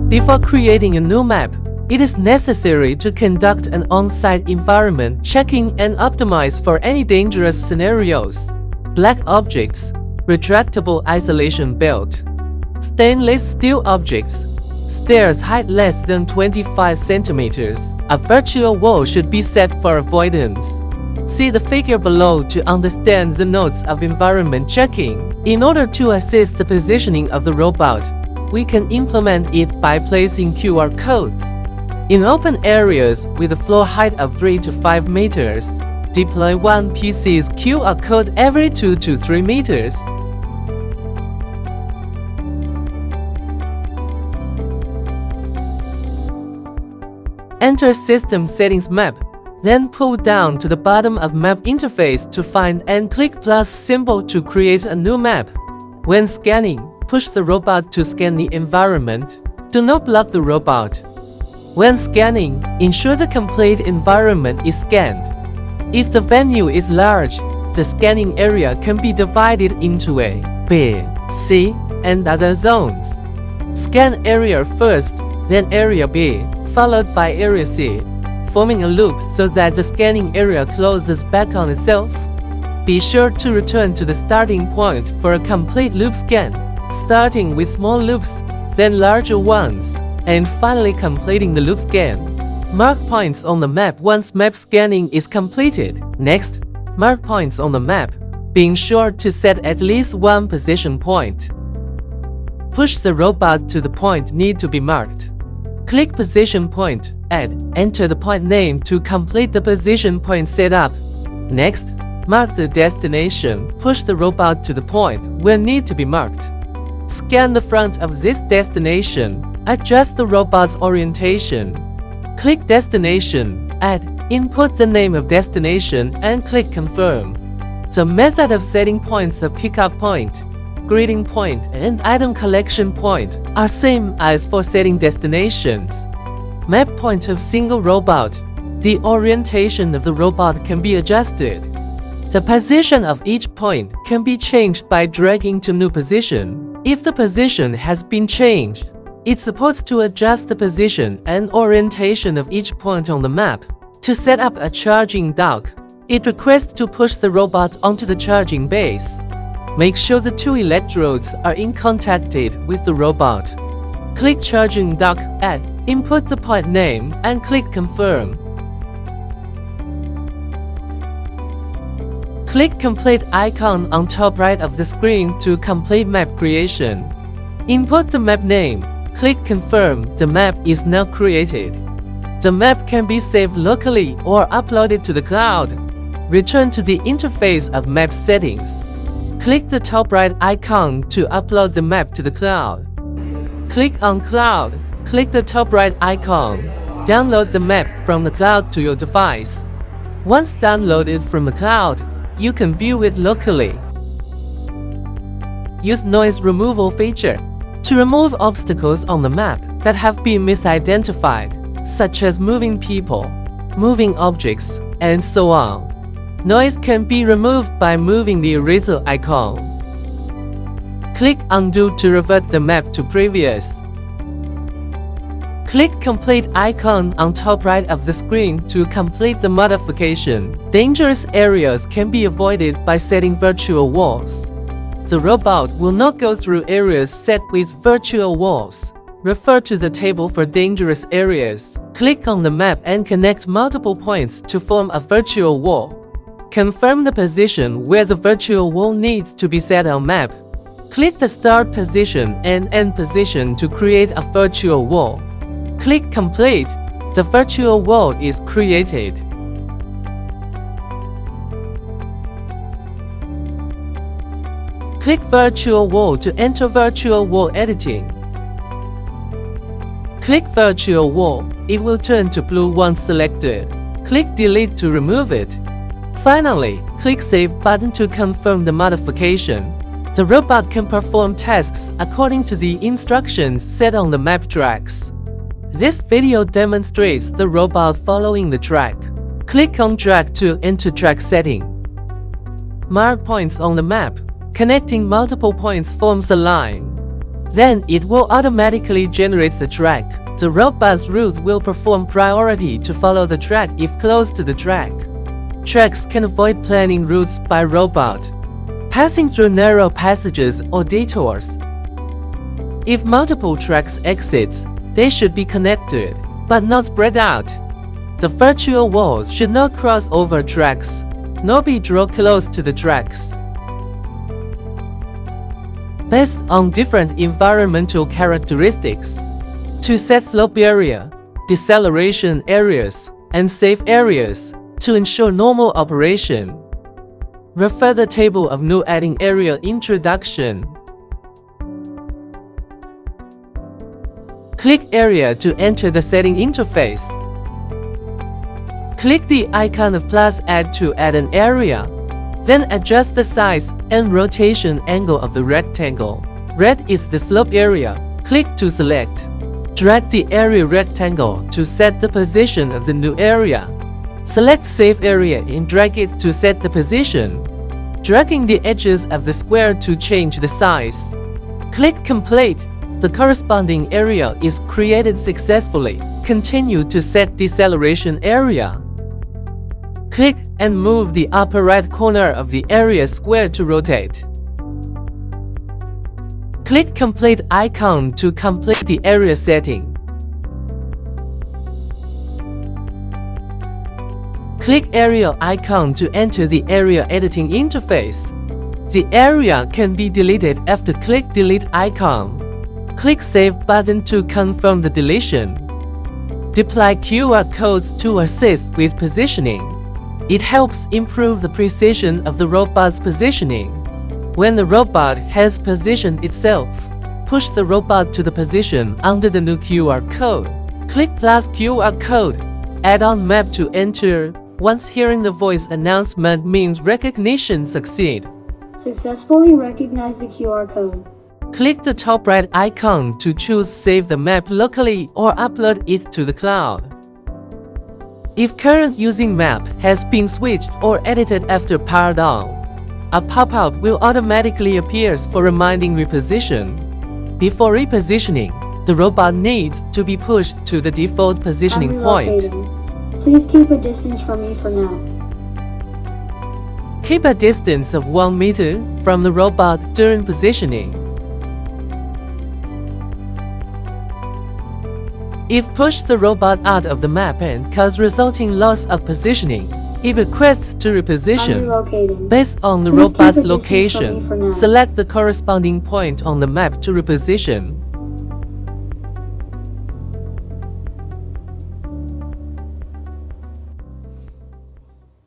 Before creating a new map, it is necessary to conduct an on-site environment checking and optimize for any dangerous scenarios. Black objects, retractable isolation belt, stainless steel objects, stairs height less than 25 centimeters. A virtual wall should be set for avoidance. See the figure below to understand the notes of environment checking. In order to assist the positioning of the robot, we can implement it by placing QR codes in open areas with a floor height of 3 to 5 meters. Deploy one PC's QR code every 2 to 3 meters. Enter System Settings Map, then pull down to the bottom of Map interface to find and click plus symbol to create a new map. When scanning, push the robot to scan the environment. Do not block the robot. When scanning, ensure the complete environment is scanned. If the venue is large, the scanning area can be divided into A, B, C, and other zones. Scan area first, then area B, followed by area C, forming a loop so that the scanning area closes back on itself. Be sure to return to the starting point for a complete loop scan, starting with small loops, then larger ones, and finally completing the loop scan. Mark points on the map once map scanning is completed. Next, mark points on the map, being sure to set at least one position point. Push the robot to the point need to be marked. Click Position Point, enter the point name to complete the position point setup. Next, mark the destination. Push the robot to the point where need to be marked. Scan the front of this destination. Adjust the robot's orientation. Click Destination, input the name of destination and click Confirm. The method of setting points, the pickup point, greeting point, and item collection point are same as for setting destinations. Map point of single robot. The orientation of the robot can be adjusted. The position of each point can be changed by dragging to new position. If the position has been changed, it supports to adjust the position and orientation of each point on the map. To set up a charging dock, it requests to push the robot onto the charging base. Make sure the two electrodes are in contact with the robot. Click Charging Dock, input the point name and click Confirm. Click Complete icon on top right of the screen to complete map creation. Input the map name. Click Confirm. The map is now created. The map can be saved locally or uploaded to the cloud. Return to the interface of map settings. Click the top right icon to upload the map to the cloud. Click on Cloud. Click the top right icon. Download the map from the cloud to your device. Once downloaded from the cloud, you can view it locally. Use Noise Removal feature to remove obstacles on the map that have been misidentified, such as moving people, moving objects, and so on. Noise can be removed by moving the eraser icon. Click Undo to revert the map to previous. Click Complete icon on top right of the screen to complete the modification. Dangerous areas can be avoided by setting virtual walls. The robot will not go through areas set with virtual walls. Refer to the table for dangerous areas. Click on the map and connect multiple points to form a virtual wall. Confirm the position where the virtual wall needs to be set on map. Click the start position and end position to create a virtual wall. Click Complete. The virtual wall is created. Click Virtual Wall to enter Virtual Wall editing. Click Virtual Wall. It will turn to blue once selected. Click Delete to remove it. Finally, click Save button to confirm the modification. The robot can perform tasks according to the instructions set on the map tracks. This video demonstrates the robot following the track. Click on Track to enter track setting. Mark points on the map. Connecting multiple points forms a line. Then it will automatically generate the track. The robot's route will perform priority to follow the track if close to the track. Tracks can avoid planning routes by robot, passing through narrow passages or detours. If multiple tracks exit, they should be connected, but not spread out. The virtual walls should not cross over tracks, nor be drawn close to the tracks. Based on different environmental characteristics, to set slope area, deceleration areas, and safe areas to ensure normal operation. Refer the table of new adding area introduction. Click Area to enter the setting interface. Click the icon of plus add to add an area. Then adjust the size and rotation angle of the rectangle. Red is the slope area. Click to select. Drag the area rectangle to set the position of the new area. Select Save Area and drag it to set the position, dragging the edges of the square to change the size. Click Complete. The corresponding area is created successfully. Continue to set deceleration area. Click and move the upper right corner of the area square to rotate. Click Complete icon to complete the area setting. Click Area icon to enter the area editing interface. The area can be deleted after click Delete icon. Click Save button to confirm the deletion. Deploy QR codes to assist with positioning. It helps improve the precision of the robot's positioning. When the robot has positioned itself, push the robot to the position under the new QR code. Click plus QR code. Add on map to enter. Once hearing the voice announcement means recognition succeed. Successfully recognize the QR code. Click the top right icon to choose Save the map locally or upload it to the cloud. If current using map has been switched or edited after power down, a pop-up will automatically appear for reminding reposition. Before repositioning, the robot needs to be pushed to the default positioning point. Please keep a distance from me for now. Keep a distance of 1 meter from the robot during positioning. If push the robot out of the map and cause resulting loss of positioning, it requests to reposition. Based on the robot's location, select the corresponding point on the map to reposition.